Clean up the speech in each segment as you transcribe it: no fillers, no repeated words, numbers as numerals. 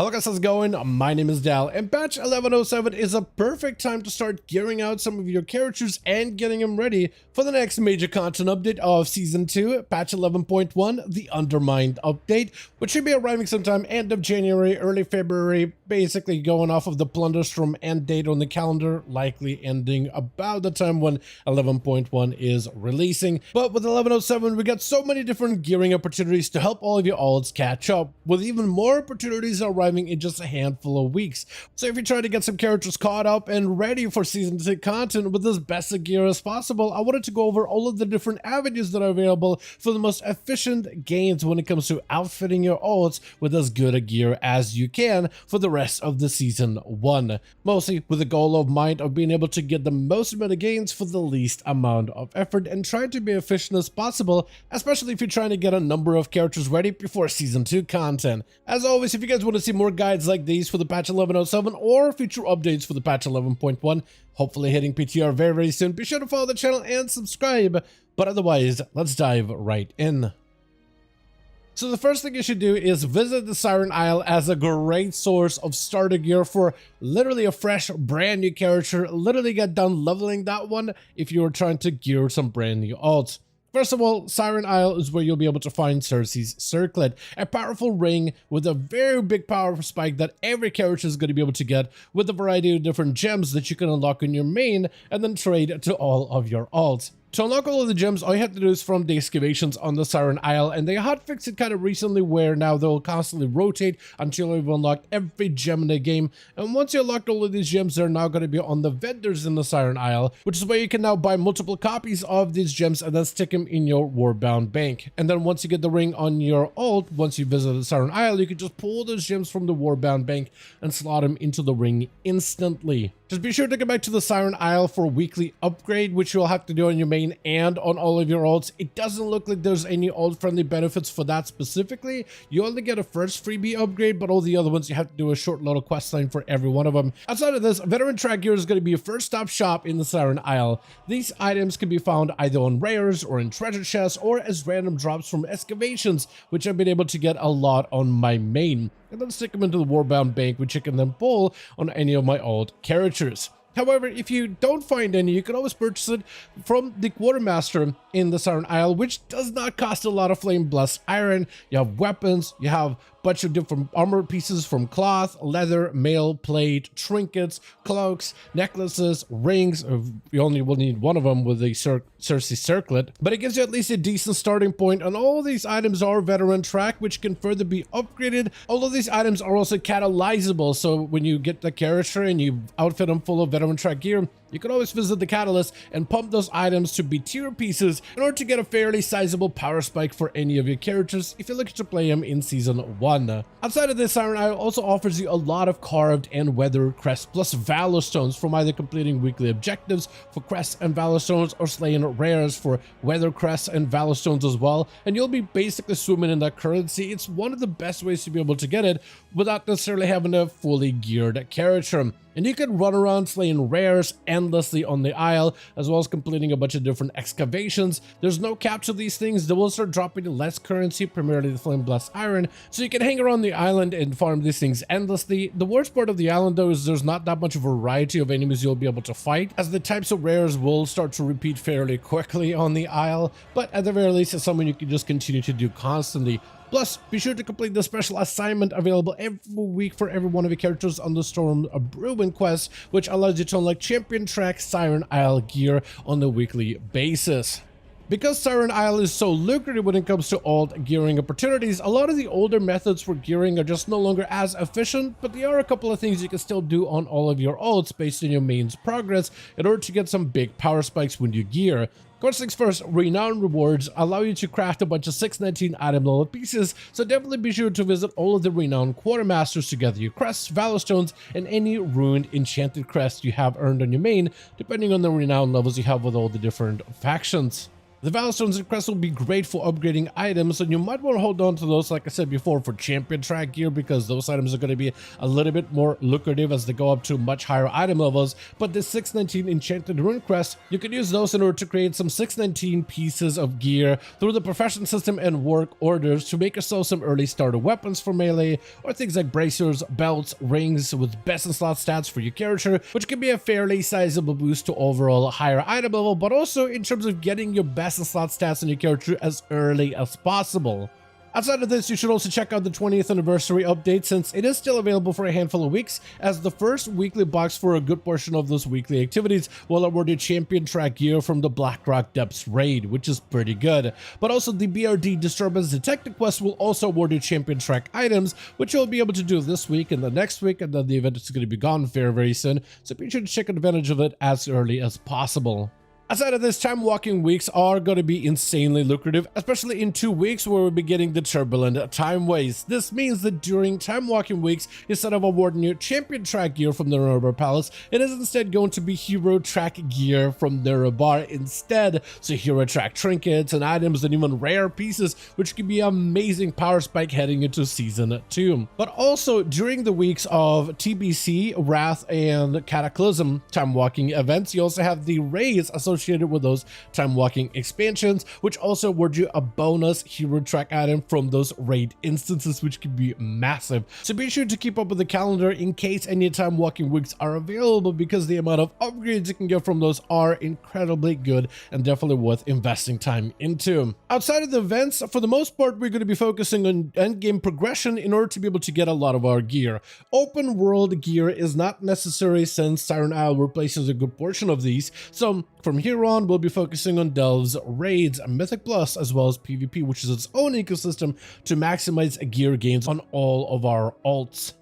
Hello guys, how's it going? My name is Dal, and patch 1107 is a perfect time to start gearing out some of your characters and getting them ready for the next major content update of Season 2, patch 11.1, the Undermined update, which should be arriving sometime end of January, early February, basically going off of the Plunderstorm end date on the calendar, likely ending about the time when 11.1 is releasing. But with 1107, we got so many different gearing opportunities to help all of your alts catch up, with even more opportunities arriving in just a handful of weeks. So if you're trying to get some characters caught up and ready for Season 2 content with as best a gear as possible, I wanted to go over all of the different avenues that are available for the most efficient gains when it comes to outfitting your alts with as good a gear as you can for the rest of the Season 1. Mostly with the goal of mind of being able to get the most amount of gains for the least amount of effort and trying to be efficient as possible, especially if you're trying to get a number of characters ready before Season 2 content. As always, if you guys want to see more guides like these for the patch 1107 or future updates for the patch 11.1, hopefully hitting PTR very soon, be sure to follow the channel and subscribe. But otherwise, let's dive right in. So the first thing you should do is visit the Siren Isle as a great source of starter gear for literally a fresh brand new character. Literally get done leveling that one if you're trying to gear some brand new alts. First of all, Siren Isle is where you'll be able to find Circe's Circlet, a powerful ring with a very big power spike that every character is going to be able to get, with a variety of different gems that you can unlock in your main and then trade to all of your alts. To unlock all of the gems, all you have to do is from the excavations on the Siren Isle, and they hotfixed it kind of recently where now they'll constantly rotate until you've unlocked every gem in the game. And once you unlock all of these gems, they're now going to be on the vendors in the Siren Isle, which is where you can now buy multiple copies of these gems and then stick them in your Warbound bank. And then once you get the ring on your alt, once you visit the Siren Isle, you can just pull those gems from the Warbound bank and slot them into the ring instantly. Just be sure to get back to the Siren Isle for a weekly upgrade, which you'll have to do on your main and on all of your alts. It doesn't look like there's any alt-friendly benefits for that specifically. You only get a first freebie upgrade, but all the other ones you have to do a short little quest line for every one of them. Outside of this, Veteran Track Gear is going to be your first stop shop in the Siren Isle. These items can be found either on rares or in treasure chests or as random drops from excavations, which I've been able to get a lot on my main, and then stick them into the Warbound bank, which you can then pull on any of my alt characters. However, if you don't find any, you can always purchase it from the Quartermaster in the Siren Isle, which does not cost a lot of Flame Blessed Iron. You have weapons, you have a bunch of different armor pieces from cloth, leather, mail, plate, trinkets, cloaks, necklaces, rings. You only will need one of them with the Circe's Circlet, but it gives you at least a decent starting point, and all these items are Veteran Track, which can further be upgraded. All of these items are also catalyzable, so when you get the character and you outfit them full of Veteran Track gear, you can always visit the catalyst and pump those items to be tier pieces in order to get a fairly sizable power spike for any of your characters if you're looking to play them in Season 1. Outside of this, Siren Isle also offers you a lot of carved and weather crests plus valor stones from either completing weekly objectives for crests and valor stones or slaying rares for weather crests and valor stones as well, and you'll be basically swimming in that currency. It's one of the best ways to be able to get it without necessarily having a fully geared character. And you can run around slaying rares endlessly on the Isle, as well as completing a bunch of different excavations. There's no cap to these things. They will start dropping less currency, primarily the Flame Blessed Iron, so you can hang around the island and farm these things endlessly. The worst part of the island, though, is there's not that much variety of enemies you'll be able to fight, as the types of rares will start to repeat fairly quickly on the Isle, but at the very least, it's something you can just continue to do constantly. Plus, be sure to complete the special assignment available every week for every one of your characters on the Storm Brewing quest, which allows you to unlock Champion Track Siren Isle gear on a weekly basis. Because Siren Isle is so lucrative when it comes to alt gearing opportunities, a lot of the older methods for gearing are just no longer as efficient, but there are a couple of things you can still do on all of your alts based on your main's progress in order to get some big power spikes when you gear. First things first, Renown Rewards allow you to craft a bunch of 619 item level pieces, so definitely be sure to visit all of the Renown Quartermasters to gather your crests, valor stones, and any ruined enchanted crests you have earned on your main, depending on the Renown levels you have with all the different factions. The Valor Stones and Crests will be great for upgrading items, and you might want to hold on to those, like I said before, for champion track gear, because those items are going to be a little bit more lucrative as they go up to much higher item levels. But the 619 Enchanted Rune Crest, you can use those in order to create some 619 pieces of gear through the profession system and work orders to make yourself some early starter weapons for melee, or things like bracers, belts, rings with best in slot stats for your character, which can be a fairly sizable boost to overall higher item level, but also in terms of getting your best in slot stats on your character as early as possible. Outside of this, you should also check out the 20th anniversary update, since it is still available for a handful of weeks, as the first weekly box for a good portion of those weekly activities will award you champion track gear from the Blackrock Depths raid, which is pretty good. But also the BRD Disturbance Detective quest will also award you champion track items, which you'll be able to do this week and the next week, and then the event is going to be gone very soon, so be sure to take advantage of it as early as possible. Outside of this, time walking weeks are going to be insanely lucrative, especially in 2 weeks where we'll be getting the turbulent time waste. This means that during time walking weeks, instead of awarding you champion track gear from the Nuremberg Palace, it is instead going to be hero track gear from Nuremberg instead. So hero track trinkets and items and even rare pieces, which can be an amazing power spike heading into season 2. But also during the weeks of TBC, Wrath, and Cataclysm time walking events, you also have the raids associated with those time walking expansions, which also award you a bonus hero track item from those raid instances, which can be massive. So be sure to keep up with the calendar in case any time walking weeks are available, because the amount of upgrades you can get from those are incredibly good and definitely worth investing time into. Outside of the events, for the most part, we're going to be focusing on endgame progression in order to be able to get a lot of our gear. Open world gear is not necessary, since Siren Isle replaces a good portion of these. So from here on, we'll be focusing on delves, raids, Mythic Plus, as well as PvP, which is its own ecosystem to maximize gear gains on all of our alts.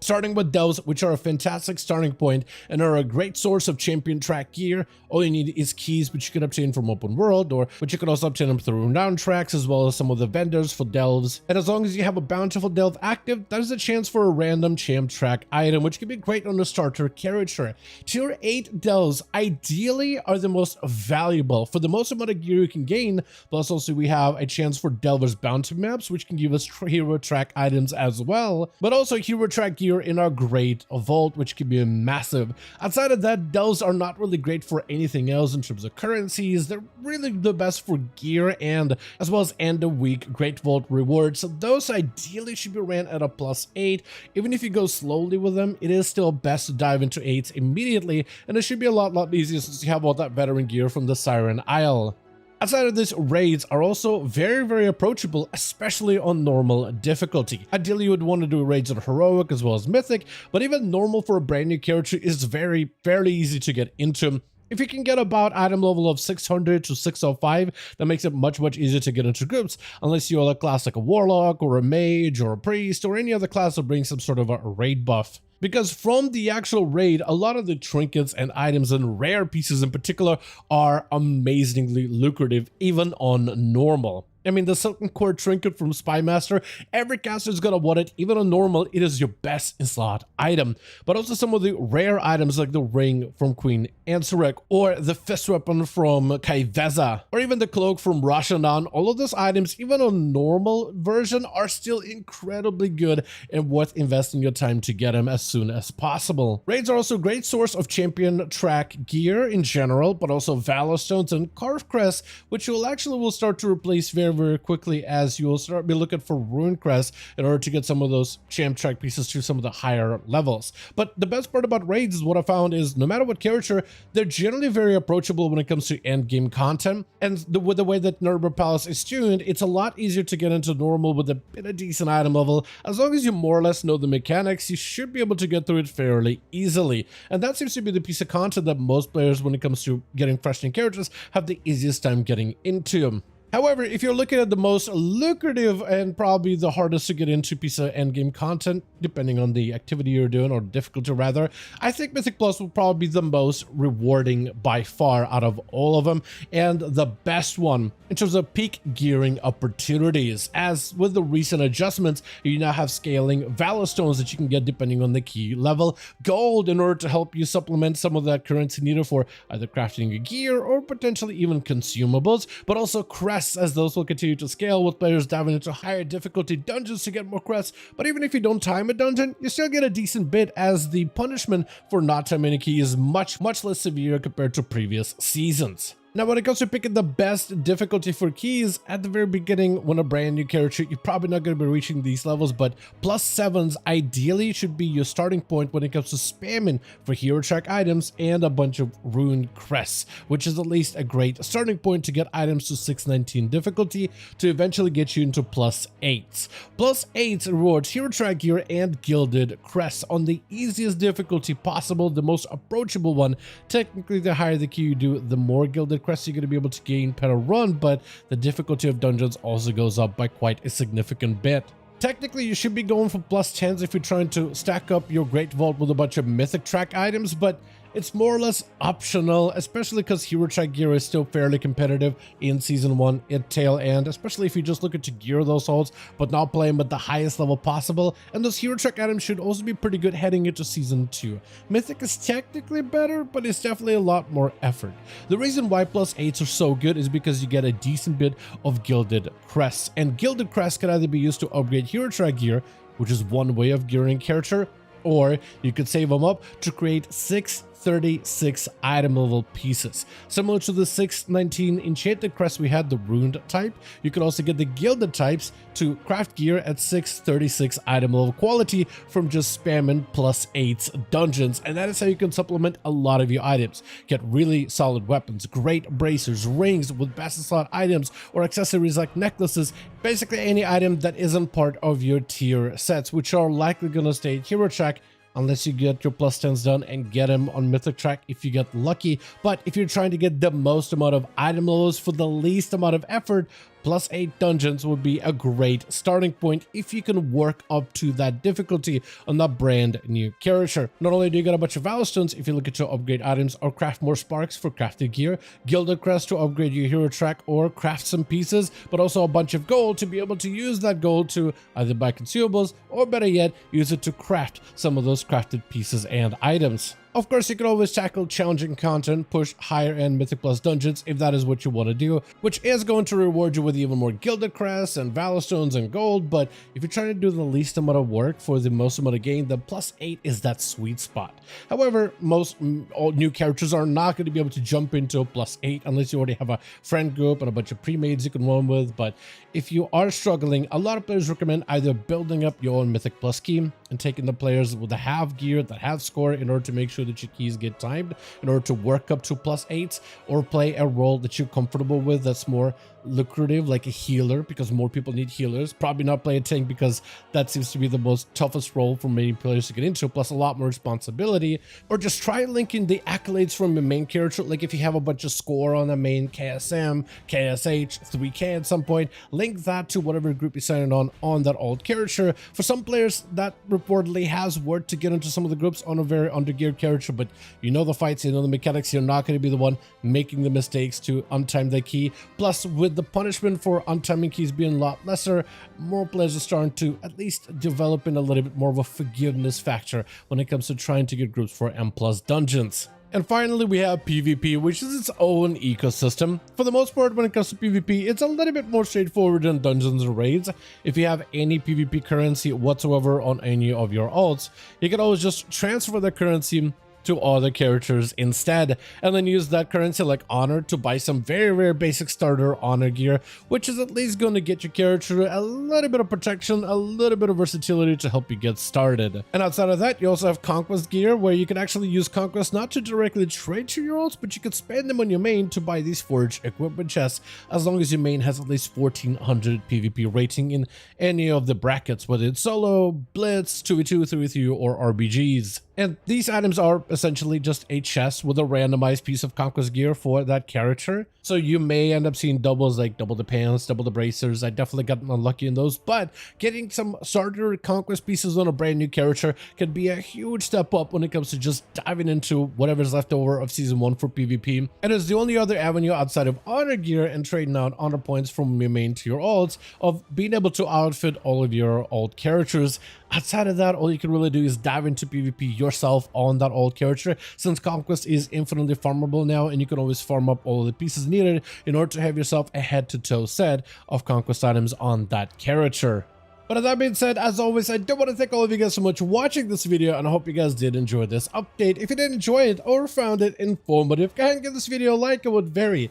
Starting with delves, which are a fantastic starting point and are a great source of champion track gear. All you need is keys, which you can obtain from open world, or which you can also obtain them through renown tracks, as well as some of the vendors for delves. And as long as you have a bountiful delve active, that is a chance for a random champ track item, which can be great on the starter character. Tier 8 delves ideally are the most valuable for the most amount of gear you can gain, plus also we have a chance for delvers bounty maps, which can give us hero track items as well, but also hero track gear in our great vault, which can be massive. Outside of that, delves are not really great for anything else in terms of currencies. They're really the best for gear and as well as end of week great vault rewards. So those ideally should be ran at a +8. Even if you go slowly with them, it is still best to dive into 8s immediately, and it should be a lot easier since you have all that veteran gear from the Siren Isle. Outside of this, raids are also very approachable, especially on normal difficulty. Ideally, you would want to do raids on heroic as well as mythic, but even normal for a brand new character is fairly easy to get into. If you can get about item level of 600 to 605, that makes it much easier to get into groups, unless you're a class like a warlock or a mage or a priest or any other class that brings some sort of a raid buff. Because from the actual raid, a lot of the trinkets and items and rare pieces in particular are amazingly lucrative, even on normal. I mean, the Silken Cord trinket from Spymaster, every caster is gonna want it. Even on normal, it is your best in slot item. But also some of the rare items like the ring from Queen Ansarek, or the fist weapon from Kaiveza, or even the cloak from Renown. All of those items, even on normal version, are still incredibly good and worth investing your time to get them as soon as possible. Raids are also a great source of champion track gear in general, but also Valor Stones and Carved Crests, which will start to replace very quickly, as you will start be looking for Rune Crest in order to get some of those champ track pieces to some of the higher levels. But the best part about raids is what I found is no matter what character, they're generally very approachable when it comes to end game content. And with the way that Nuremberg Palace is tuned, it's a lot easier to get into normal with a bit of decent item level. As long as you more or less know the mechanics, you should be able to get through it fairly easily. And that seems to be the piece of content that most players, when it comes to getting fresh new characters, have the easiest time getting into. However, if you're looking at the most lucrative and probably the hardest to get into piece of endgame content, depending on the activity you're doing, or difficulty rather, I think Mythic Plus will probably be the most rewarding by far out of all of them, and the best one in terms of peak gearing opportunities. As with the recent adjustments, you now have scaling Valor Stones that you can get depending on the key level, gold in order to help you supplement some of that currency needed for either crafting your gear or potentially even consumables, but also crests, as those will continue to scale with players diving into higher difficulty dungeons to get more crests. But even if you don't time a dungeon, you still get a decent bit, as the punishment for not timing a key is much less severe compared to previous seasons. Now, when it comes to picking the best difficulty for keys, at the very beginning, when a brand new character, you're probably not going to be reaching these levels, but +7s ideally should be your starting point when it comes to spamming for hero track items and a bunch of ruined crests, which is at least a great starting point to get items to 619 difficulty to eventually get you into +8s. +8 rewards hero track gear and gilded crests on the easiest difficulty possible, the most approachable one. Technically, the higher the key you do, the more gilded quests you're going to be able to gain per run, but the difficulty of dungeons also goes up by quite a significant bit. Technically, you should be going for +10s if you're trying to stack up your Great Vault with a bunch of mythic track items, but it's more or less optional, especially because hero track gear is still fairly competitive in Season 1 at tail end, especially if you're just looking to gear those holds, but not play them at the highest level possible. And those hero track items should also be pretty good heading into Season 2. Mythic is technically better, but it's definitely a lot more effort. The reason why +8s are so good is because you get a decent bit of gilded crests, and gilded crests can either be used to upgrade hero track gear, which is one way of gearing character, or you could save them up to create 636 item level pieces. Similar to the 619 enchanted crest we had, the ruined type, you could also get the gilded types to craft gear at 636 item level quality from just spamming +8s dungeons, and that is how you can supplement a lot of your items. Get really solid weapons, great bracers, rings with best slot items, or accessories like necklaces, basically any item that isn't part of your tier sets, which are likely gonna stay at hero track unless you get your +10s done and get them on mythic track if you get lucky. But if you're trying to get the most amount of item levels for the least amount of effort, +8 dungeons would be a great starting point if you can work up to that difficulty on that brand new character. Not only do you get a bunch of Valor Stones if you're looking to upgrade items or craft more sparks for crafted gear, gilded crest to upgrade your hero track or craft some pieces, but also a bunch of gold to be able to use that gold to either buy consumables, or better yet, use it to craft some of those crafted pieces and items. Of course, you can always tackle challenging content, push higher end Mythic Plus dungeons if that is what you want to do, which is going to reward you with even more gilded crests and Valor Stones and gold. But if you're trying to do the least amount of work for the most amount of gain, then +8 is that sweet spot. However, most all new characters are not going to be able to jump into a +8 unless you already have a friend group and a bunch of pre-mades you can run with. But if you are struggling, a lot of players recommend either building up your own Mythic Plus scheme and taking the players with the have gear, that have score, in order to make sure that your keys get timed in order to work up to +8s, or play a role that you're comfortable with that's more lucrative, like a healer, because more people need healers. Probably not play a tank because that seems to be the most toughest role for many players to get into, plus a lot more responsibility. Or just try linking the accolades from your main character. Like if you have a bunch of score on the main KSM, KSH, 3K at some point, link that to whatever group you're signing on that old character. For some players, that reportedly has worked to get into some of the groups on a very undergeared character, but you know the fights, you know the mechanics, you're not going to be the one making the mistakes to untime the key. Plus, with the punishment for untiming keys being a lot lesser, more players are starting to at least develop in a little bit more of a forgiveness factor when it comes to trying to get groups for M+ dungeons. And finally, we have PvP, which is its own ecosystem. For the most part, when it comes to PvP, it's a little bit more straightforward than dungeons or raids. If you have any PvP currency whatsoever on any of your alts, you can always just transfer the currency to other characters instead, and then use that currency like honor to buy some very basic starter honor gear, which is at least going to get your character a little bit of protection, a little bit of versatility to help you get started. And outside of that, you also have conquest gear, where you can actually use conquest not to directly trade to your alts, but you can spend them on your main to buy these forged equipment chests, as long as your main has at least 1400 PvP rating in any of the brackets, whether it's solo, blitz, 2v2, 3v3, or RBGs. And these items are essentially just a chest with a randomized piece of conquest gear for that character. So you may end up seeing doubles, like double the pants, double the bracers. I definitely got unlucky in those, but getting some starter conquest pieces on a brand new character can be a huge step up when it comes to just diving into whatever's left over of season 1 for PvP. And it's the only other avenue outside of honor gear and trading out honor points from your main to your alts of being able to outfit all of your alt characters. Outside of that, all you can really do is dive into PvP yourself on that alt character, since conquest is infinitely farmable now, and you can always farm up all of the pieces needed in order to have yourself a head-to-toe set of conquest items on that character. But with that being said, as always, I do want to thank all of you guys so much for watching this video, and I hope you guys did enjoy this update. If you did enjoy it or found it informative, go ahead and give this video a like. I would very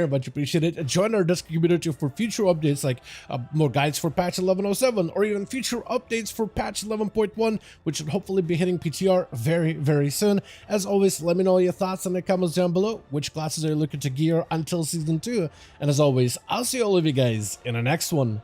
much appreciate it. Join our Discord community for future updates, like more guides for patch 1107, or even future updates for patch 11.1, which should hopefully be hitting PTR very soon. As always, let me know your thoughts in the comments down below. Which classes are you looking to gear until season 2? And as always, I'll see all of you guys in the next one.